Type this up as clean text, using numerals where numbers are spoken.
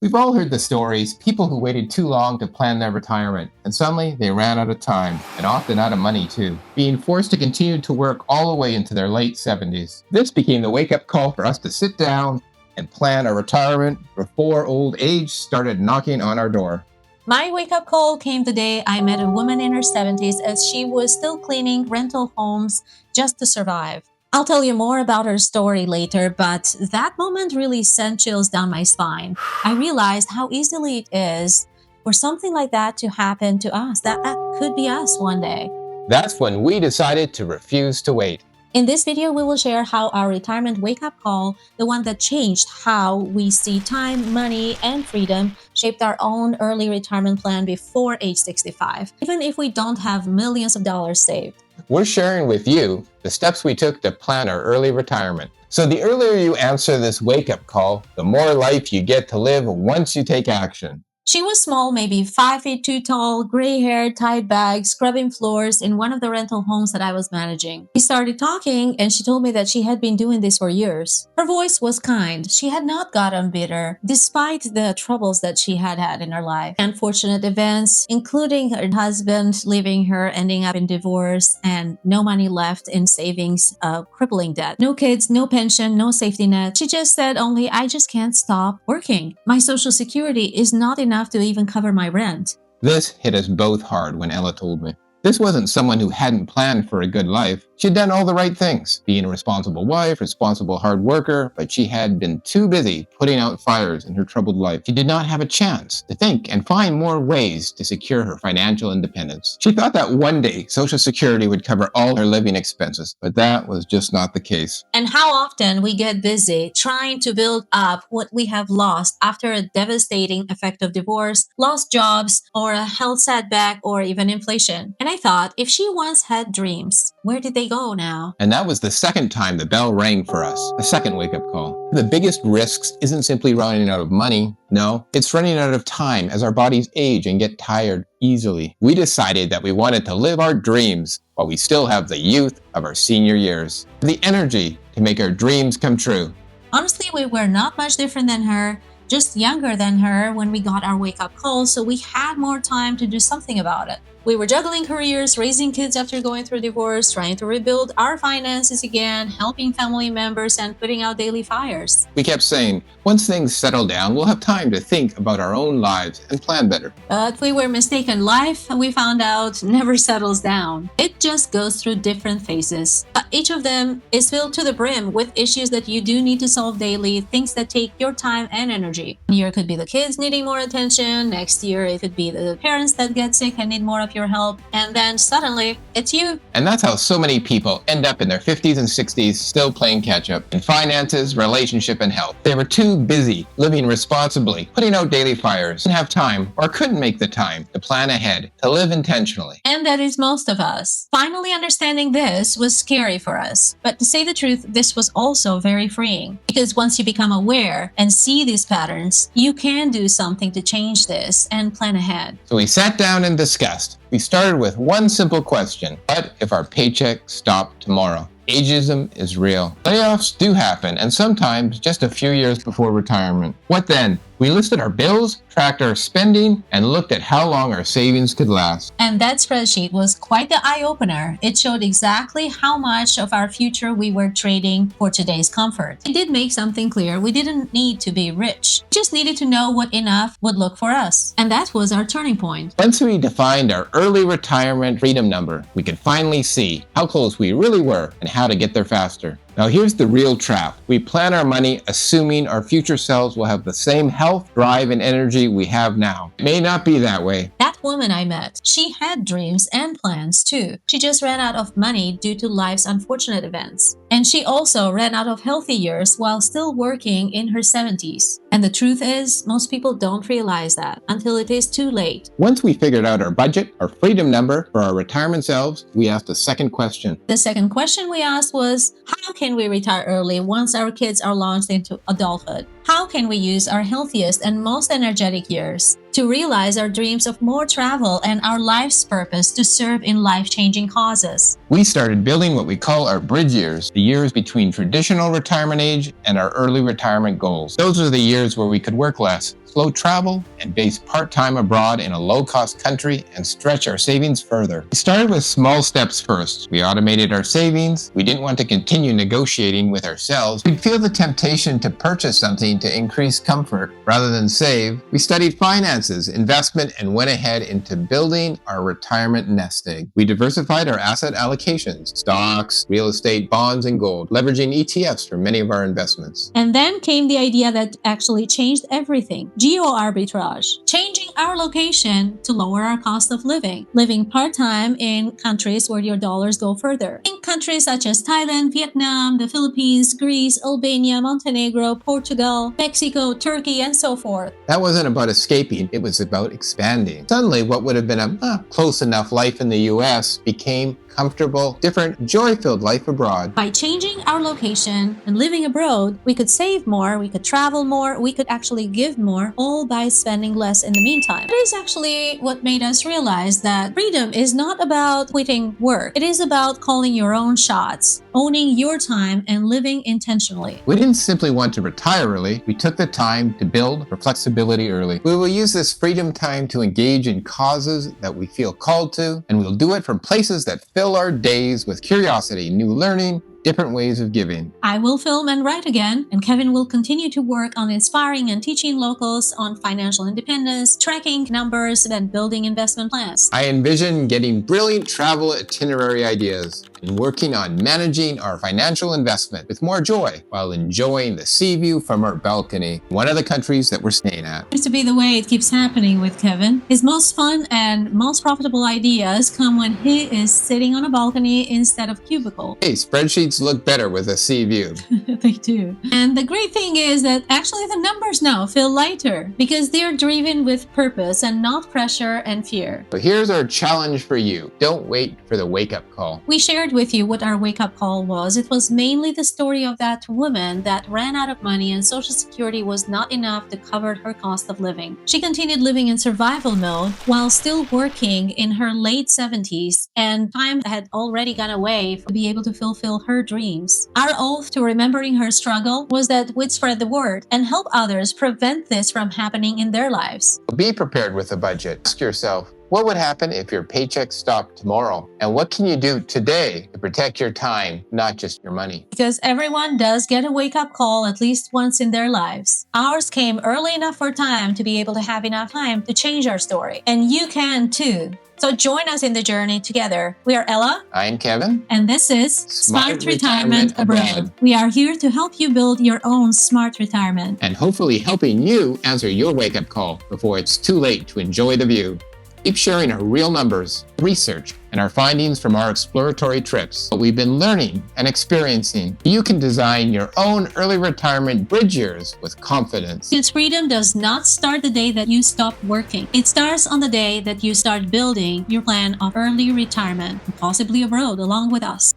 We've all heard the stories, people who waited too long to plan their retirement, and suddenly they ran out of time, and often out of money too, being forced to continue to work all the way into their late 70s. This became the wake-up call for us to sit down and plan our retirement before old age started knocking on our door. My wake-up call came the day I met a woman in her 70s as she was still cleaning rental homes just to survive. I'll tell you more about her story later, but that moment really sent chills down my spine. I realized how easily it is for something like that to happen to us, that could be us one day. That's when we decided to refuse to wait. In this video, we will share how our retirement wake-up call, the one that changed how we see time, money, and freedom, shaped our own early retirement plan before age 65, even if we don't have millions of dollars saved. We're sharing with you the steps we took to plan our early retirement. So the earlier you answer this wake-up call, the more life you get to live once you take action. She was small, maybe 5 feet too tall, gray hair, tied bags, scrubbing floors in one of the rental homes that I was managing. We started talking and she told me that she had been doing this for years. Her voice was kind. She had not gotten bitter, despite the troubles that she had had in her life. Unfortunate events, including her husband leaving her, ending up in divorce, and no money left in savings, crippling debt. No kids, no pension, no safety net. She just said only, I just can't stop working. My Social Security is not enough to even cover my rent. This hit us both hard when Ella told me. This wasn't someone who hadn't planned for a good life. She'd done all the right things, being a responsible wife, responsible hard worker, but she had been too busy putting out fires in her troubled life. She did not have a chance to think and find more ways to secure her financial independence. She thought that one day Social Security would cover all her living expenses, but that was just not the case. And how often we get busy trying to build up what we have lost after a devastating effect of divorce, lost jobs, or a health setback, or even inflation. And I thought, if she once had dreams, where did they go now? And that was the second time the bell rang for us, a second wake-up call. The biggest risks isn't simply running out of money. No, it's running out of time as our bodies age and get tired easily. We decided that we wanted to live our dreams while we still have the youth of our senior years, the energy to make our dreams come true. Honestly, we were not much different than her, just younger than her when we got our wake-up call, so we had more time to do something about it. We were juggling careers, raising kids after going through divorce, trying to rebuild our finances again, helping family members, and putting out daily fires. We kept saying, once things settle down, we'll have time to think about our own lives and plan better. But we were mistaken. Life, we found out, never settles down. It just goes through different phases. But each of them is filled to the brim with issues that you do need to solve daily, things that take your time and energy. One year could be the kids needing more attention. Next year, it could be the parents that get sick and need more of your help. And then suddenly, it's you. And that's how so many people end up in their 50s and 60s still playing catch-up in finances, relationship, and health. They were too busy living responsibly, putting out daily fires, didn't have time or couldn't make the time to plan ahead, to live intentionally. And that is most of us. Finally understanding this was scary for us. But to say the truth, this was also very freeing. Because once you become aware and see these patterns, you can do something to change this and plan ahead. So we sat down and discussed. We started with one simple question. What if our paycheck stopped tomorrow? Ageism is real. Layoffs do happen, and sometimes just a few years before retirement. What then? We listed our bills, tracked our spending, and looked at how long our savings could last. And that spreadsheet was quite the eye-opener. It showed exactly how much of our future we were trading for today's comfort. It did make something clear. We didn't need to be rich. We just needed to know what enough would look for us. And that was our turning point. Once we defined our early retirement freedom number, we could finally see how close we really were and how to get there faster. Now here's the real trap. We plan our money assuming our future selves will have the same health, drive, and energy we have now. It may not be that way. That woman I met, she had dreams and plans too. She just ran out of money due to life's unfortunate events. And she also ran out of healthy years while still working in her 70s. And the truth is, most people don't realize that until it is too late. Once we figured out our budget, our freedom number for our retirement selves, we asked a second question. The second question we asked was, how can we retire early once our kids are launched into adulthood? How can we use our healthiest and most energetic years to realize our dreams of more travel and our life's purpose to serve in life-changing causes. We started building what we call our bridge years, the years between traditional retirement age and our early retirement goals. Those are the years where we could work less, slow travel, and base part-time abroad in a low-cost country and stretch our savings further. We started with small steps first. We automated our savings. We didn't want to continue negotiating with ourselves. We'd feel the temptation to purchase something to increase comfort rather than save. We studied finances, investment, and went ahead into building our retirement nest egg. We diversified our asset allocations, stocks, real estate, bonds, and gold, leveraging ETFs for many of our investments. And then came the idea that actually changed everything: geo-arbitrage, changing our location to lower our cost of living part-time in countries where your dollars go further. In countries such as Thailand, Vietnam, the Philippines, Greece, Albania, Montenegro, Portugal, Mexico, Turkey, and so forth. That wasn't about escaping, it was about expanding. Suddenly, what would have been a close enough life in the US became comfortable, different, joy-filled life abroad. By changing our location and living abroad, we could save more, we could travel more, we could actually give more, all by spending less in the meantime. That is actually what made us realize that freedom is not about quitting work. It is about calling your own shots, owning your time, and living intentionally. We didn't simply want to retire early, we took the time to build for flexibility early. We will use this freedom time to engage in causes that we feel called to, and we'll do it from places that fill our days with curiosity, new learning, different ways of giving. I will film and write again, and Kevin will continue to work on inspiring and teaching locals on financial independence, tracking numbers, and building investment plans. I envision getting brilliant travel itinerary ideas and working on managing our financial investment with more joy while enjoying the sea view from our balcony in one of the countries that we're staying at. Seems to be the way it keeps happening with Kevin. His most fun and most profitable ideas come when he is sitting on a balcony instead of cubicle. Hey, spreadsheets look better with a sea view. They do. And the great thing is that actually the numbers now feel lighter because they're driven with purpose and not pressure and fear. But here's our challenge for you. Don't wait for the wake-up call. We shared with you what our wake-up call was. It was mainly the story of that woman that ran out of money and Social Security was not enough to cover her cost of living. She continued living in survival mode while still working in her late 70s, and time had already gone away to be able to fulfill her dreams. Our oath to remembering her struggle was that we'd spread the word and help others prevent this from happening in their lives. Be prepared with a budget. Ask yourself, what would happen if your paycheck stopped tomorrow? And what can you do today to protect your time, not just your money? Because everyone does get a wake-up call at least once in their lives. Ours came early enough for time to be able to have enough time to change our story. And you can too. So join us in the journey together. We are Ella. I'm Kevin. And this is Smart Retirement Abroad. We are here to help you build your own smart retirement. And hopefully helping you answer your wake-up call before it's too late to enjoy the view. Keep sharing our real numbers, research, and our findings from our exploratory trips. What we've been learning and experiencing. You can design your own early retirement bridge years with confidence. Because freedom does not start the day that you stop working. It starts on the day that you start building your plan of early retirement, and possibly abroad along with us.